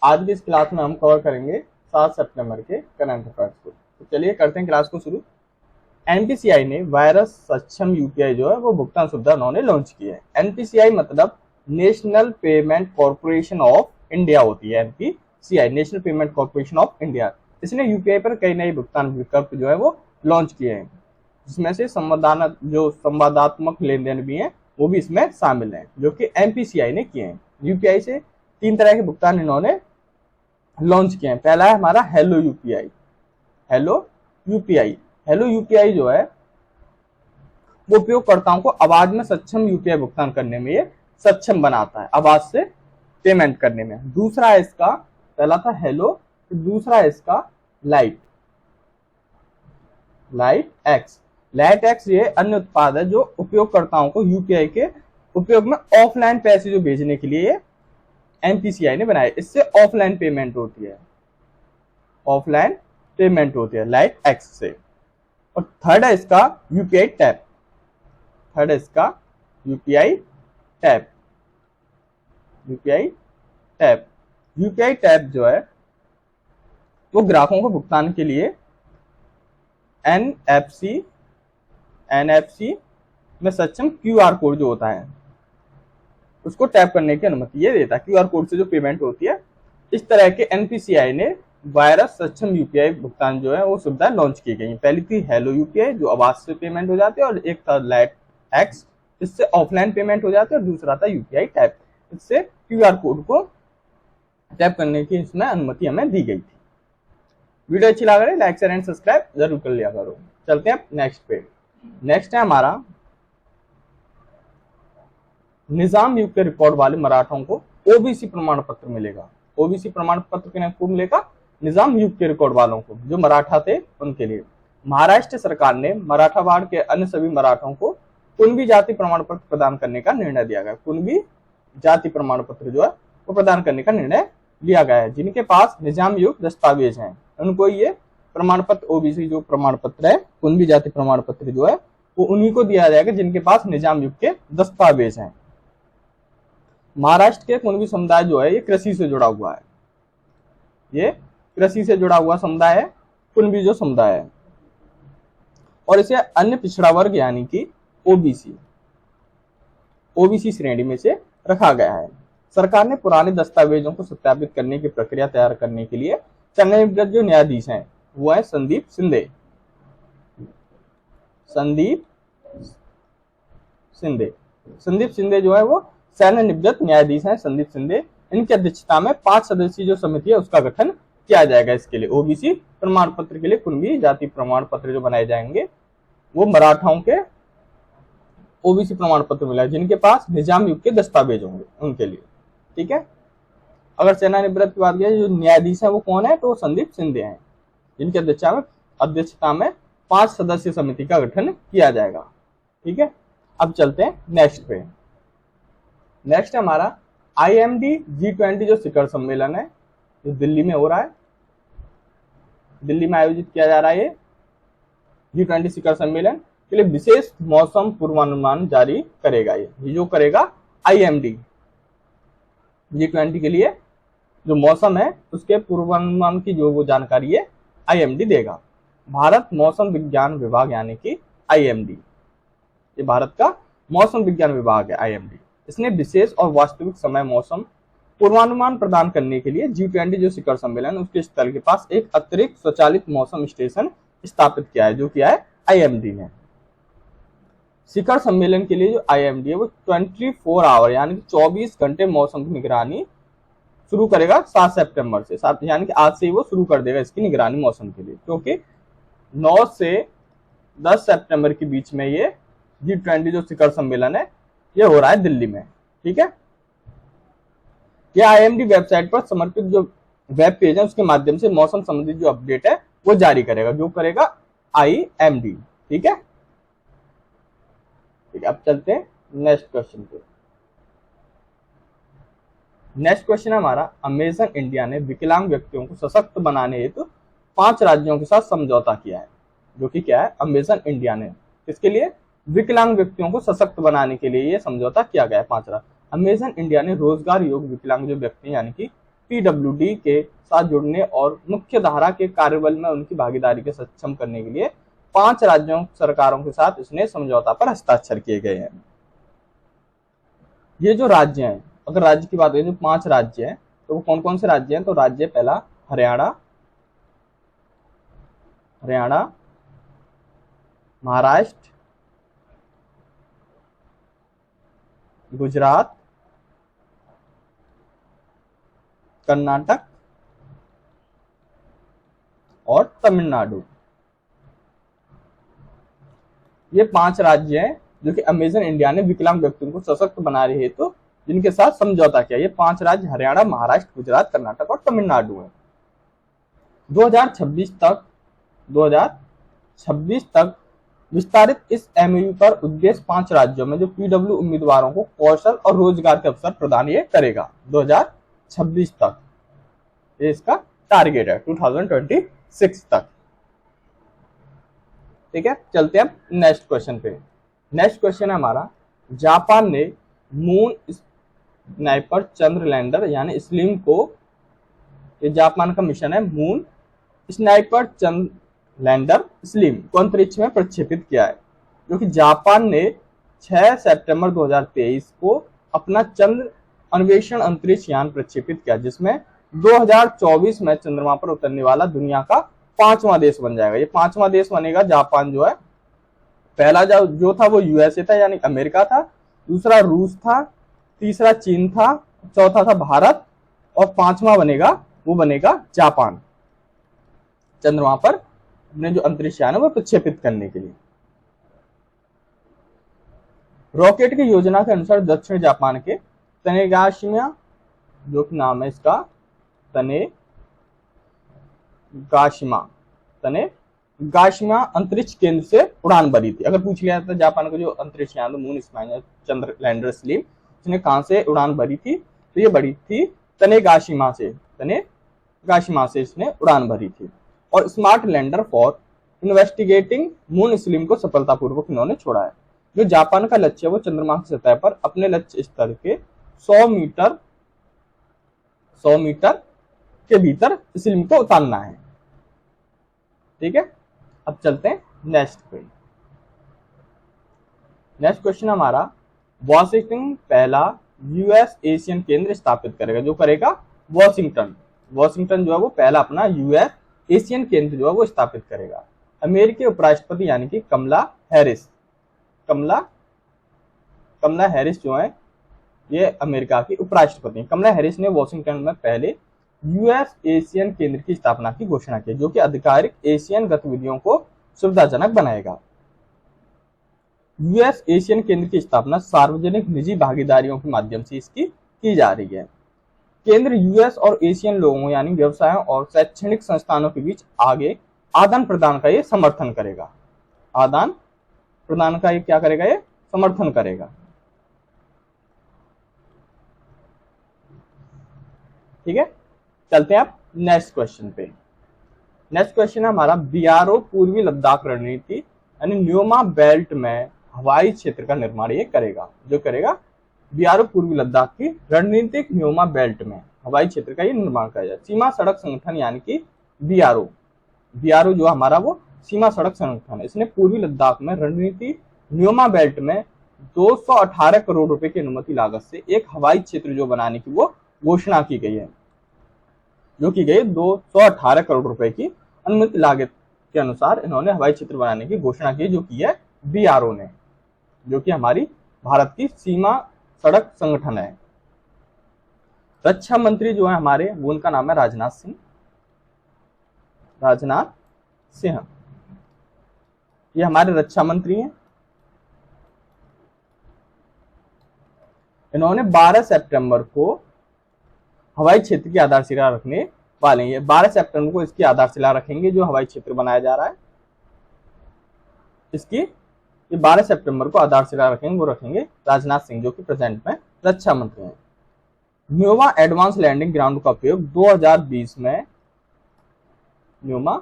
आज की इस क्लास में हम कवर करेंगे 7 सितंबर के करंट अफेयर्स को। तो चलिए करते हैं क्लास को शुरू। एनपीसीआई ने वायरस सक्षम यूपीआई जो है वो भुगतान सुविधा उन्होंने लॉन्च की है। एनपीसीआई मतलब national payment corporation of India होती है। NPCI national payment corporation of India, इसने यूपीआई पर कई नए भुगतान विकल्प जो है वो लॉन्च किए हैं, जिसमें से संवादात्मक लेन देन भी है वो भी इसमें शामिल है, जो कि एनपीसीआई ने किए हैं। यूपीआई से 3 तरह के भुगतान इन्होंने लॉन्च किए हैं। पहला है हमारा hello UPI. Hello UPI hello UPI जो है वो उपयोगकर्ताओं को आवाज में सक्षम यूपीआई भुगतान करने में ये सक्षम बनाता है, आवाज से पेमेंट करने में। दूसरा है इसका, पहला था हेलो, दूसरा है इसका लाइट एक्स। लाइट एक्स ये अन्य उत्पाद है जो उपयोगकर्ताओं को यूपीआई के उपयोग में ऑफलाइन पैसे जो भेजने के लिए एनपीसीआई ने बनाया। इससे ऑफलाइन पेमेंट होती है लाइट एक्स से। और थर्ड है इसका यूपीआई टैप। यूपीआई टैप जो है वो ग्राहकों को भुगतान के लिए एनएफसी में सक्षम क्यूआर कोड जो होता है उसको टैप करने की अनुमति ये देता है। क्यूआर कोड से जो पेमेंट होती है, इस तरह के एनपीसीआई ने वायरस सक्षम यूपीआई भुगतान जो है वो सुविधा लॉन्च की गई। पहली थी हेलो यूपीआई जो आवाज से पेमेंट हो जाती है, और एक था लाइट एक्स इससे ऑफलाइन पेमेंट हो जाती है, और दूसरा था यूपीआई टैप, इससे क्यूआर कोड को टैप करने की इसमें अनुमति हमें दी गई थी। वीडियो अच्छी लग रही है लाइक शेयर एंड सब्सक्राइब जरूर कर लिया करो। चलते हैं नेक्स्ट पे। नेक्स्ट है हमारा निजाम युग के रिकॉर्ड वाले मराठाओं को ओबीसी प्रमाण पत्र मिलेगा। ओबीसी प्रमाण पत्र किनको मिलेगा? निजाम युग के रिकॉर्ड वालों को, जो मराठा थे उनके लिए। महाराष्ट्र सरकार ने मराठावाड़ के अन्य सभी मराठों को कुणबी जाति प्रमाण पत्र प्रदान करने का निर्णय दिया गया। कुणबी जाति प्रमाण पत्र जो है वो प्रदान करने का निर्णय लिया गया है। जिनके पास निजाम युग दस्तावेज हैं उनको ये प्रमाण पत्र, ओबीसी जो प्रमाण पत्र है, कुणबी जाति प्रमाण पत्र जो है वो उन्हीं को दिया जाएगा जिनके पास निजाम युग के दस्तावेज हैं। महाराष्ट्र के कुणबी समुदाय जो है ये कृषि से जुड़ा हुआ है। ये कृषि से जुड़ा हुआ समुदाय है कुणबी जो समुदाय है, और इसे अन्य पिछड़ा वर्ग यानी कि ओबीसी श्रेणी में से रखा गया है। सरकार ने पुराने दस्तावेजों को सत्यापित करने की प्रक्रिया तैयार करने के लिए सेवानिवृत्त जो न्यायाधीश हैं वो है संदीप शिंदे जो है वो सेवानिवृत्त न्यायाधीश हैं। संदीप शिंदे, इनकी अध्यक्षता में 5 सदस्यीय जो समिति है उसका गठन किया जाएगा इसके लिए। ओबीसी प्रमाण पत्र के लिए कुणबी जाति प्रमाण पत्र जो बनाए जाएंगे वो मराठाओं के ओबीसी प्रमाण पत्र मिला जिनके पास निजाम युग के दस्तावेज होंगे उनके लिए। ठीक है। अगर सेवानिवृत्त की बात की जो न्यायाधीश है वो कौन है, तो संदीप शिंदे हैं, जिनकी अध्यक्षता में 5 सदस्यीय समिति का गठन किया जाएगा। ठीक है। अब चलते हैं नेक्स्ट पे। नेक्स्ट है हमारा IMD G20 जो शिखर सम्मेलन है जो दिल्ली में हो रहा है, दिल्ली में आयोजित किया जा रहा है। ये G20 शिखर सम्मेलन के लिए विशेष मौसम पूर्वानुमान जारी करेगा। ये जो करेगा IMD G20 के लिए जो मौसम है उसके पूर्वानुमान की जो वो जानकारी है IMD देगा। भारत मौसम विज्ञान विभाग यानी कि IMD, ये भारत का मौसम विज्ञान विभाग है IMD। इसने विशेष और वास्तविक समय मौसम पूर्वानुमान प्रदान करने के लिए G20 जो शिखर सम्मेलन उसके स्थल के पास एक अतिरिक्त स्वचालित मौसम स्टेशन स्थापित किया है, जो किया है IMD ने। शिखर सम्मेलन के लिए जो IMD है वो 24 आवर यानी कि 24 घंटे मौसम की निगरानी शुरू करेगा 7 सितंबर से, यानी कि आज से ही वो शुरू कर देगा इसकी निगरानी मौसम के लिए, क्योंकि 9 से 10 सितंबर के बीच में ये G20 जो शिखर सम्मेलन है ये हो रहा है दिल्ली में। ठीक है। यह IMD वेबसाइट पर समर्पित जो वेब पेज है उसके माध्यम से मौसम संबंधित जो अपडेट है वो जारी करेगा, जो करेगा IMD। ठीक है। ठीक है। अब चलते हैं नेक्स्ट क्वेश्चन पे। नेक्स्ट क्वेश्चन है हमारा अमेजन इंडिया ने विकलांग व्यक्तियों को सशक्त बनाने हेतु 5 राज्यों के साथ समझौता किया है। जो कि क्या है, अमेजन इंडिया ने किसके लिए? विकलांग व्यक्तियों को सशक्त बनाने के लिए ये समझौता किया गया है 5 राज्य। अमेजन इंडिया ने रोजगार योग्य विकलांग जो व्यक्ति यानी कि पीडब्ल्यूडी के साथ जुड़ने और मुख्य धारा के कार्यबल में उनकी भागीदारी को सक्षम करने के लिए 5 राज्यों सरकारों के साथ इसने समझौता पर हस्ताक्षर किए गए हैं। ये जो राज्य हैं, अगर राज्य की बात करें, जो 5 राज्य हैं तो वो कौन कौन से राज्य हैं? तो राज्य पहला हरियाणा, महाराष्ट्र, गुजरात, कर्नाटक और तमिलनाडु। ये 5 राज्य हैं जो कि अमेजन इंडिया ने विकलांग व्यक्तियों को सशक्त बनाने हेतु जिनके साथ समझौता किया। ये 5 राज्य हरियाणा, महाराष्ट्र, गुजरात, कर्नाटक और तमिलनाडु है। 2026 तक विस्तारित इस एमओयू पर उद्देश्य 5 राज्यों में जो पीडब्ल्यू उम्मीदवारों को कौशल और रोजगार के अवसर प्रदान ये करेगा 2026 तक। ये इसका टारगेट है 2026 तक। ठीक है, चलते हैं अब नेक्स्ट क्वेश्चन पे। नेक्स्ट क्वेश्चन है हमारा, जापान ने मून स्नाइपर चंद्र लैंडर यानी स्लिम को, ये जापान का मिशन है, मून स्नाइपर चंद्र लैंडर स्लिम को अंतरिक्ष में प्रक्षेपित किया है, जो कि जापान ने 6 सितंबर 2023 को अपना चंद्र अन्वेषण अंतरिक्ष यान प्रक्षेपित किया, जिसमें 2024 में चंद्रमा पर उतरने वाला दुनिया का 5वां देश बन जाएगा। ये 5वां देश बनेगा जापान जो है। पहला जो था वो यूएसए था यानी अमेरिका था, दूसरा रूस था, तीसरा चीन था, चौथा था भारत और 5वां बनेगा जापान, चंद्रमा पर अपने जो अंतरिक्ष यान है वो प्रक्षेपित करने के लिए। रॉकेट की योजना के अनुसार दक्षिण जापान के तनेगाशिमा, जो कि नाम है इसका तनेगाशिमा अंतरिक्ष केंद्र से उड़ान भरी थी। अगर पूछ लिया जाता जापान का जो अंतरिक्ष यान मून स्नाइपर चंद्र लैंडर स्लिम, इसने कहां से उड़ान भरी थी? तो ये भरी थी तनेगाशिमा से इसने उड़ान भरी थी। और smart lander for investigating moon slim को सफलतापूर्वक इन्होंने छोड़ा है। जो जापान का लक्ष्य है वो चंद्रमा की सतह पर अपने लक्ष्य स्तर के 100 मीटर के भीतर स्लिम को उतारना है। ठीक है, अब चलते हैं नेक्स्ट पे। नेक्स्ट क्वेश्चन हमारा, वॉशिंगटन पहला यूएस एशियन केंद्र स्थापित करेगा। जो करेगा वॉशिंगटन जो है वो पहला अपना यूएस एशियन केंद्र जो है वो स्थापित करेगा। अमेरिकी उपराष्ट्रपति यानी कि कमला हैरिस जो है ये अमेरिका की उपराष्ट्रपति। कमला हैरिस ने वॉशिंगटन में पहले यूएस एशियन केंद्र की स्थापना की घोषणा की, जो कि आधिकारिक एशियन गतिविधियों को सुविधाजनक बनाएगा। यूएस एशियन केंद्र की स्थापना सार्वजनिक निजी भागीदारियों के माध्यम से इसकी की जा रही है। केंद्र यूएस और एशियन लोगों यानी व्यवसायों और शैक्षणिक संस्थानों के बीच आगे आदान प्रदान का ये समर्थन करेगा। आदान प्रदान का ये क्या करेगा? ये समर्थन करेगा। ठीक है, चलते हैं आप नेक्स्ट क्वेश्चन पे। नेक्स्ट क्वेश्चन है हमारा, बीआरओ पूर्वी लद्दाख रणनीति यानी न्योमा बेल्ट में हवाई क्षेत्र का निर्माण ये करेगा। जो करेगा बीआरओ पूर्वी लद्दाख की रणनीतिक न्योमा बेल्ट में हवाई क्षेत्र का ये निर्माण करेगा। सीमा सड़क संगठन यानी कि बीआरओ जो हमारा वो सीमा सड़क संगठन है, इसने पूर्वी लद्दाख में रणनीति न्योमा बेल्ट में 218 करोड़ रुपए की अनुमति लागत से एक हवाई क्षेत्र जो बनाने की वो घोषणा की गई है। जो की गई 218 करोड़ रुपए की अनुमति लागत के अनुसार इन्होंने हवाई क्षेत्र बनाने की घोषणा की, जो की है बीआरओ ने, जो कि हमारी भारत की सीमा सड़क संगठन है। रक्षा मंत्री जो है हमारे वो उनका नाम है राजनाथ सिंह। ये हमारे रक्षा मंत्री हैं। इन्होंने 12 सितंबर को हवाई क्षेत्र की आधारशिला रखने वाले हैं। 12 सितंबर को इसकी आधारशिला रखेंगे जो हवाई क्षेत्र बनाया जा रहा है इसकी, ये 12 सितंबर को आधारशिला रखेंगे, वो रखेंगे राजनाथ सिंह जो कि प्रेजेंट में रक्षा मंत्री हैं। न्योमा एडवांस लैंडिंग ग्राउंड का उपयोग 2020 में न्योमा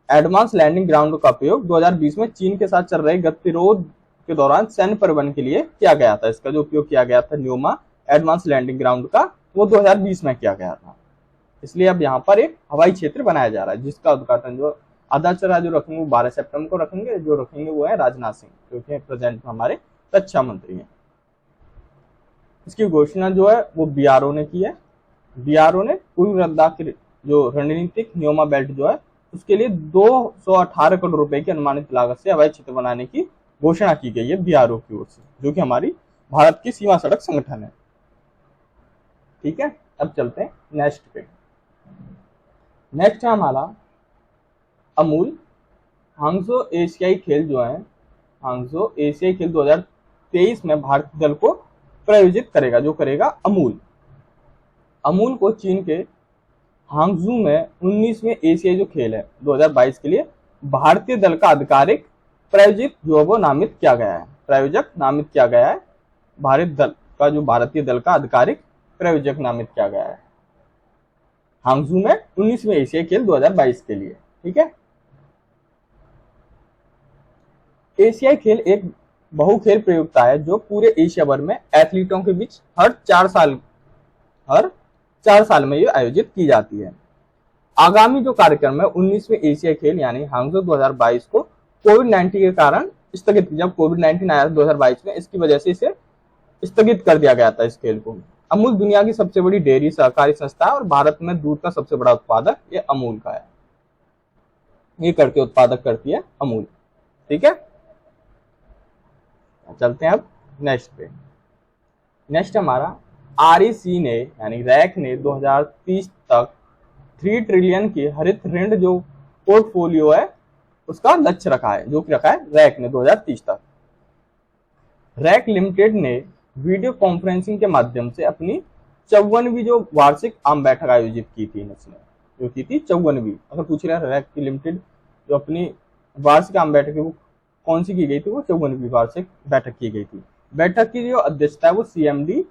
एडवांस लैंडिंग ग्राउंड का उपयोग 2020 में चीन के साथ चल रहे गतिरोध के दौरान सैन्य परिवहन के लिए किया गया था। इसका जो उपयोग किया गया था न्योमा एडवांस लैंडिंग ग्राउंड का वो 2020 में किया गया था। इसलिए अब यहाँ पर एक हवाई क्षेत्र बनाया जा रहा है, जिसका उद्घाटन जो अध्यक्ष जो रखेंगे वो 12 सितंबर को रखेंगे। जो रखेंगे वो है राजनाथ सिंह, जो कि प्रेजेंट में हमारे रक्षा मंत्री हैं। इसकी घोषणा जो है वो बीआरओ ने की है। बीआरओ ने पूर्व लद्दाख की जो रणनीतिक न्योमा बेल्ट जो है उसके लिए 218 करोड़ रुपए की अनुमानित लागत से हवाई क्षेत्र बनाने की घोषणा की गई है बीआरओ की ओर से, जो कि हमारी भारत की सीमा सड़क संगठन है। ठीक है, अब चलते हैं नेक्स्ट पे। नेक्स्ट है हमारा अमूल। हांगझो एशियाई खेल जो है, हांगझो एशियाई खेल 2023 में भारतीय दल को प्रायोजित करेगा। जो करेगा अमूल। अमूल को चीन के हांगझू में 19वें एशियाई जो खेल है 2022 के लिए भारतीय दल का आधिकारिक प्रायोजित जो है वो नामित किया गया है। प्रायोजक नामित किया गया है। भारत दल का जो भारतीय दल का आधिकारिक प्रायोजक नामित किया गया है हांगझू में 19वें एशियाई खेल 2022 के लिए। ठीक है, एशियाई खेल एक बहुखेल प्रतियोगिता है जो पूरे एशिया भर में एथलीटों के बीच हर 4 साल में ये आयोजित की जाती है। आगामी जो कार्यक्रम है 19वें एशियाई खेल यानी हांगझो 2022 को कोविड-19 के कारण स्थगित, जब कोविड-19 आया 2022 में, इसकी वजह से इसे स्थगित कर दिया गया था इस खेल को। अमूल दुनिया की सबसे बड़ी डेयरी सहकारी संस्था है और भारत में दूध का सबसे बड़ा उत्पादक ये अमूल का है। ये करके उत्पादक करती है अमूल। ठीक है, चलते हैं अब नेक्स्ट पे। नेक्स्ट हमारा आरईसी ने यानी रैक ने 2030 तक 3 ट्रिलियन की हरित ऋण जो पोर्टफोलियो है उसका लक्ष्य रखा है, जो कि रखा है रैक ने 2030 तक। रैक लिमिटेड ने वीडियो कॉन्फ्रेंसिंग के माध्यम से अपनी 54वीं जो वार्षिक आम बैठक आयोजित की थी, इसने जो की थी 54वीं। अगर पूछ रहे हैं रैक की लिमिटेड जो अपनी वार्षिक आम बैठक है वो कौन सी की गई थी, वो 54वीं वार्षिक बैठक की गई थी। बैठक की जो अध्यक्षता है वो सीएमडी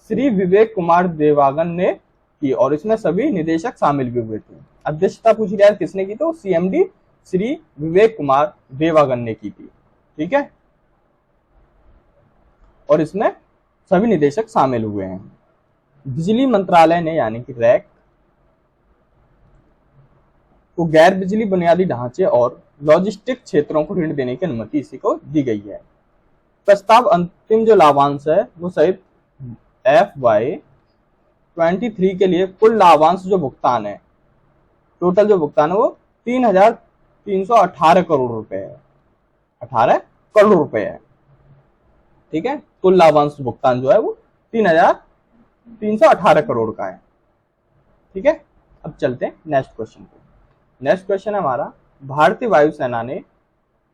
श्री विवेक कुमार देवागन ने की और इसमें सभी निदेशक शामिल भी हुए थे। अध्यक्षता पूछी जाए किसने की, तो सीएमडी श्री विवेक कुमार देवागन ने की थी। ठीक है, और इसमें सभी निदेशक शामिल हुए हैं। बिजली मंत्रालय ने यानी कि रैक को गैर बिजली बुनियादी ढांचे और लॉजिस्टिक क्षेत्रों को ऋण देने की अनुमति इसी को दी गई है। प्रस्ताव अंतिम जो लाभांश है वो सहित FY23 के लिए कुल लाभांश जो भुगतान है, टोटल जो भुगतान है वो 3,318 करोड़ रुपए है। 18 करोड़ रुपए है। ठीक है, कुल लाभांश भुगतान जो है वो 3,318 करोड़ का है। ठीक है, अब चलते हैं नेक्स्ट क्वेश्चन पे। नेक्स्ट क्वेश्चन है हमारा, भारतीय वायुसेना ने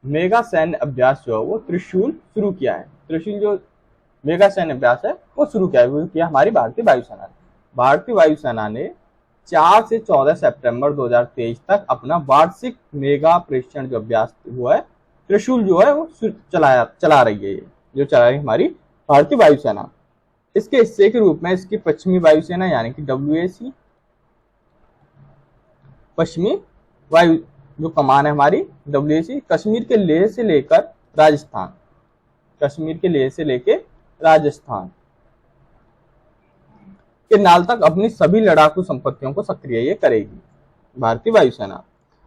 मेगा सैन्य अभ्यास जो है वो त्रिशूल शुरू किया है। त्रिशूल जो मेगा सैन्य अभ्यास है वो शुरू किया है, वो किया हमारी भारतीय वायुसेना ने। भारतीय वायुसेना ने 4 से 14 सितंबर 2023 तक अपना वार्षिक मेगा प्रेक्षण जो अभ्यास हुआ है त्रिशूल जो है वो चला रही है, जो चला रही हमारी भारतीय वायुसेना। इसके हिस्से के रूप में इसकी पश्चिमी वायुसेना यानी कि WAC पश्चिमी वायु जो कमान है हमारी WAC कश्मीर के लेह से लेकर राजस्थान, कश्मीर के लेह से लेकर राजस्थान के नाल तक अपनी सभी लड़ाकू संपत्तियों को सक्रिय ये करेगी भारतीय वायुसेना।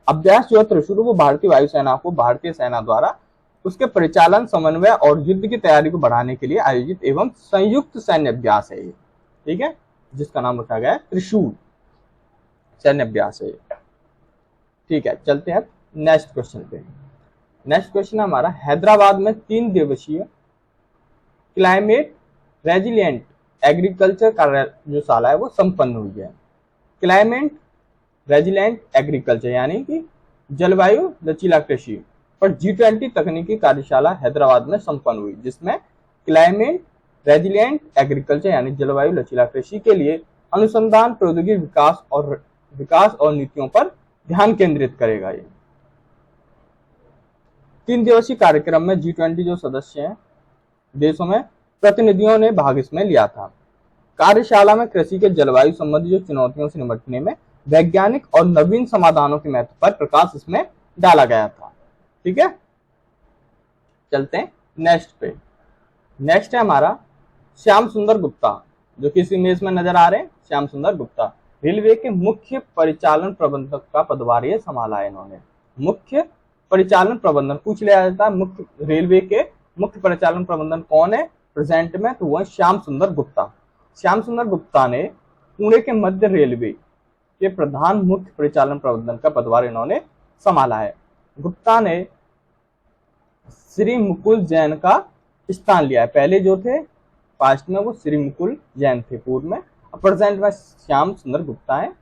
अभ्यास जो है त्रिशूल वो भारतीय वायुसेना को भारतीय सेना द्वारा उसके परिचालन, समन्वय और युद्ध की तैयारी को बढ़ाने के लिए आयोजित एवं संयुक्त सैन्य अभ्यास है ये। ठीक है, जिसका नाम रखा गया है त्रिशूल सैन्य अभ्यास है। ठीक है, चलते हैं नेक्स्ट क्वेश्चन पे। नेक्स्ट क्वेश्चन हमारा, हैदराबाद में 3 दिवसीय क्लाइमेट रेजिलिएंट एग्रीकल्चर का जो शाला है वो संपन्न हुई है। क्लाइमेट रेजिलिएंट एग्रीकल्चर यानी कि जलवायु लचीला कृषि पर G20 तकनीकी कार्यशाला हैदराबाद में संपन्न हुई, जिसमें क्लाइमेट रेजिलिएंट एग्रीकल्चर यानी जलवायु लचीला कृषि के लिए अनुसंधान, प्रौद्योगिकी विकास और नीतियों पर ध्यान केंद्रित करेगा। ये 3 दिवसीय कार्यक्रम में G20 जो सदस्य हैं देशों में प्रतिनिधियों ने भाग इसमें लिया था। कार्यशाला में कृषि के जलवायु संबंधी जो चुनौतियों से निपटने में वैज्ञानिक और नवीन समाधानों के महत्व पर प्रकाश इसमें डाला गया था। ठीक है, चलते हैं नेक्स्ट पे। नेक्स्ट है हमारा श्याम सुंदर गुप्ता, जो कि इस इमेज में नजर आ रहे हैं। श्याम सुंदर गुप्ता रेलवे के मुख्य परिचालन प्रबंधक का पदभार ये संभाला है इन्होंने। मुख्य परिचालन प्रबंधन पूछ लिया जाता है, मुख्य रेलवे के मुख्य परिचालन प्रबंधन कौन है प्रेजेंट में, तो वो है श्याम सुंदर गुप्ता। श्याम सुंदर गुप्ता ने पुणे के मध्य रेलवे के प्रधान मुख्य परिचालन प्रबंधन का पदभार इन्होंने संभाला है। गुप्ता ने श्री मुकुल जैन का स्थान लिया है। पहले जो थे पास्ट में वो श्री मुकुल जैन थे पूर्व में, अब प्रेजेंट में श्याम सुंदर गुप्ता है,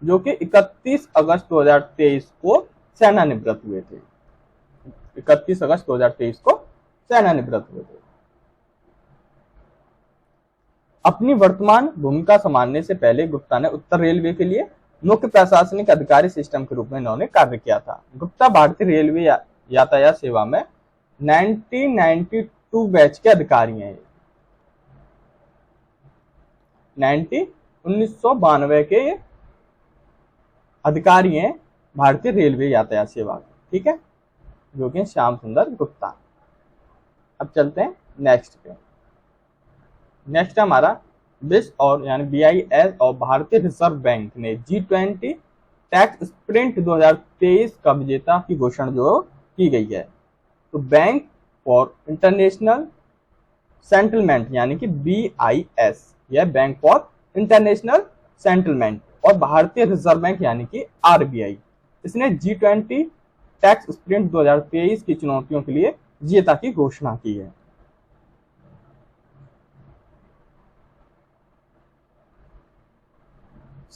जो कि 31 अगस्त 2023 को सेवानिवृत्त हुए थे। 31 अगस्त 2023 को सेवानिवृत्त हुए थे। अपनी वर्तमान भूमिका संभालने से पहले गुप्ता ने उत्तर रेलवे के लिए मुख्य प्रशासनिक अधिकारी सिस्टम के रूप में इन्होंने कार्य किया था। गुप्ता भारतीय रेलवे यातायात सेवा में 1992 बैच के अधिकारी हैं। 1992 के अधिकारी हैं भारतीय रेलवे यातायात सेवा के, ठीक है, जो कि श्याम सुंदर गुप्ता। अब चलते हैं नेक्स्ट पे। नेक्स्ट हमारा बिस और यानी BIS और भारतीय रिजर्व बैंक ने G20 टैक्स स्प्रिंट 2023 का विजेता की घोषणा जो की गई है। तो बैंक फॉर इंटरनेशनल सेटलमेंट यानी कि BIS, यह बैंक फॉर इंटरनेशनल सेटलमेंट, और भारतीय रिजर्व बैंक यानी कि RBI, इसने G20 टैक्स स्प्रिंट 2023 की चुनौतियों के लिए विजेता की घोषणा की है।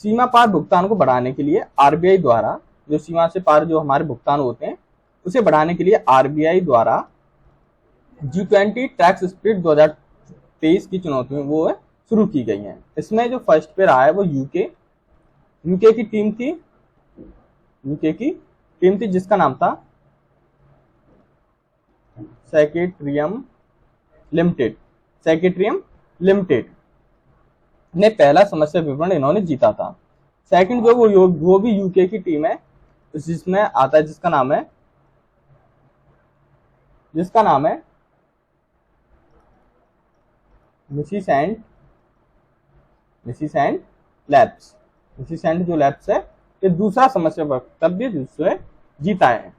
सीमा पार भुगतान को बढ़ाने के लिए RBI द्वारा, जो सीमा से पार जो हमारे भुगतान होते हैं उसे बढ़ाने के लिए RBI द्वारा G20 टैक्स स्प्रिंट 2023 की चुनौतियां वो शुरू की गई हैं। इसमें जो फर्स्ट पे रहा है वो यूके की टीम थी जिसका नाम था सेक्रेटरियम लिमिटेड ने पहला समस्या विवरण इन्होंने जीता था। सेकंड जो वो भी यूके की टीम है, जिसमें आता है जिसका नाम है मिसिसेंट जो लैब्स है, ये दूसरा समस्या वक्तव्य जिससे जीता है,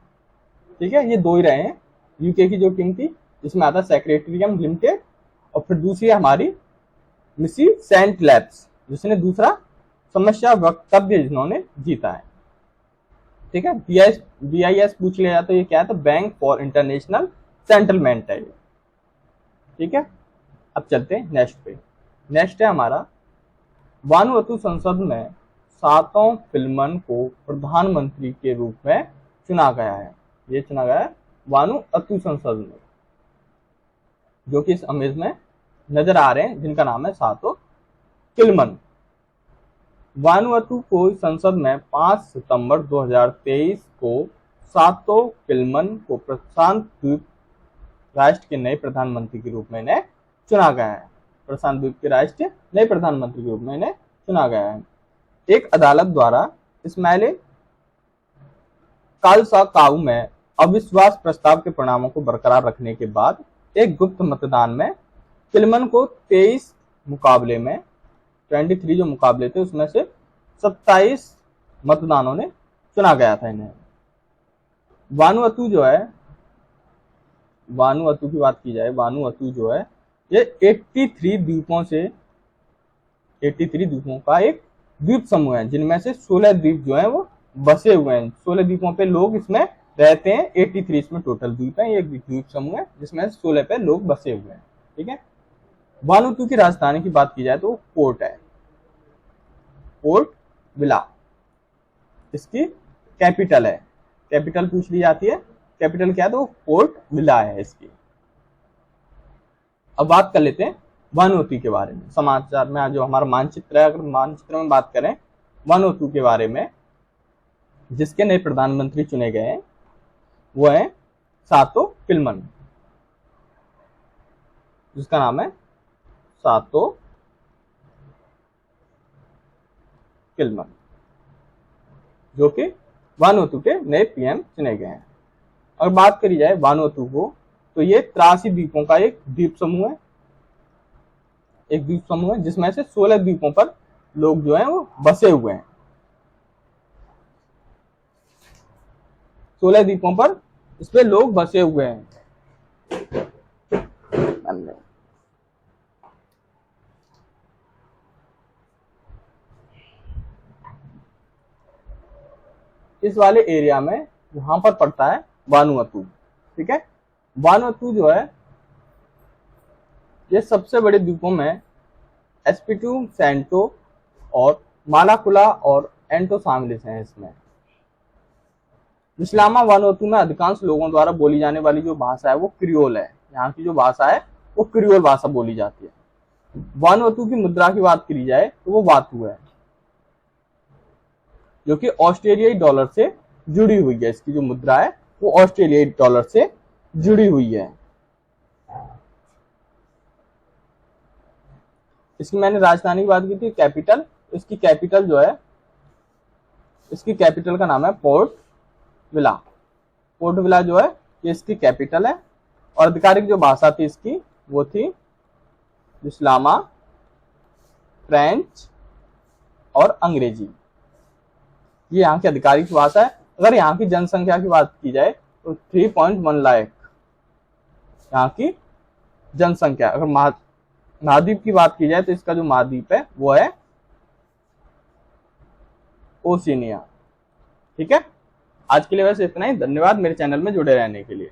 ठीक है। ये दो ही रहे हैं, यूके की जो टीम थी जिसमें आता है सेक्रेटरियम लिमिटेड, और फिर दूसरी हमारी मिसिसेंट लैब्स जिसने दूसरा समस्या वक्तव्य जिन्होंने जीता है, ठीक है। BIS पूछ लिया तो ये क्या है, तो बैंक फॉर इंटरनेशनल सेटलमेंट है, ठीक है। अब चलते हैं नेक्स्ट पे। नेक्स्ट है हमारा वानुअतु संसद में 7 फिल्मन को प्रधानमंत्री के रूप में चुना गया है। ये चुना गया है वानुअतु संसद में, जो कि इस इमेज में नजर आ रहे हैं, जिनका नाम है 7 फिल्मन। वानुअतु को संसद में 5 सितंबर 2023 को 7 फिल्मन को प्रशांत द्वीप राष्ट्र के नए प्रधानमंत्री के रूप में इन्हें चुना गया है। प्रशांत द्वीप के राष्ट्र नए प्रधानमंत्री के रूप में इन्हें चुना गया है। एक अदालत द्वारा इस्माइल कालसाकाऊ में अविश्वास प्रस्ताव के परिणामों को बरकरार रखने के बाद एक गुप्त मतदान में फिल्मन को 23 मुकाबले में 23 जो मुकाबले थे उसमें से 27 मतदानों ने चुना गया था इन्हें। वानुअतु की बात की जाए, वानुअतु जो है ये 83 द्वीपों का एक द्वीप समूह है, जिनमें से 16 द्वीप जो है वो बसे हुए हैं। 16 द्वीपों पे लोग इसमें रहते हैं। 83 इसमें टोटल द्वीप है, एक द्वीप समूह है जिसमें 16 पे लोग बसे हुए हैं, ठीक है। वानुअतु की राजधानी की बात की जाए तो पोर्ट है, पोर्ट विला इसकी कैपिटल है। कैपिटल पूछ ली जाती है, कैपिटल क्या है, तो पोर्ट विला है इसकी। अब बात कर लेते हैं वानुअतु के बारे में। समाचार में जो हमारा मानचित्र है, अगर मानचित्र में बात करें वानुअतु के बारे में, जिसके नए प्रधानमंत्री चुने गए हैं वो है 7 फिल्मन, जिसका नाम है 7 फिल्मन, जो कि वानुअतु के नए PM चुने गए हैं। और बात करी जाए वानुअतु को, तो ये 83 द्वीपों का एक द्वीप समूह है, जिसमें से 16 द्वीपों पर लोग जो हैं वो बसे हुए हैं। 16 द्वीपों पर इस पे लोग बसे हुए हैं। इस वाले एरिया में यहां पर पड़ता है वानुअतु। ठीक है, वानुअतु जो है ये सबसे बड़े द्वीपों में एस्पिट्यू, सैंटो और मालाकुला और एंटो शामिल हैं। इसमें इस्लामा वानुअतु में अधिकांश लोगों द्वारा बोली जाने वाली जो भाषा है वो क्रियोल है। यहाँ की जो भाषा है वो क्रियोल भाषा बोली जाती है। वानुअतु की मुद्रा की बात करी जाए तो वो वातु है, जो कि ऑस्ट्रेलियाई डॉलर से जुड़ी हुई है। इसकी जो मुद्रा है वो ऑस्ट्रेलियाई डॉलर से जुड़ी हुई है। इसकी मैंने राजधानी की बात की थी, कैपिटल। इसकी कैपिटल जो है, इसकी कैपिटल का नाम है पोर्ट विला। पोर्ट विला जो है ये इसकी कैपिटल है। और आधिकारिक जो भाषा थी इसकी वो थी इस्लामा, फ्रेंच और अंग्रेजी। ये यहाँ की आधिकारिक भाषा है। अगर यहाँ की जनसंख्या की बात की जाए तो 3.1 लाख यहाँ की जनसंख्या। अगर महाद्वीप की बात की जाए तो इसका जो महाद्वीप है वो है ओशिनिया। ठीक है, आज के लिए वैसे इतना ही। धन्यवाद मेरे चैनल में जुड़े रहने के लिए।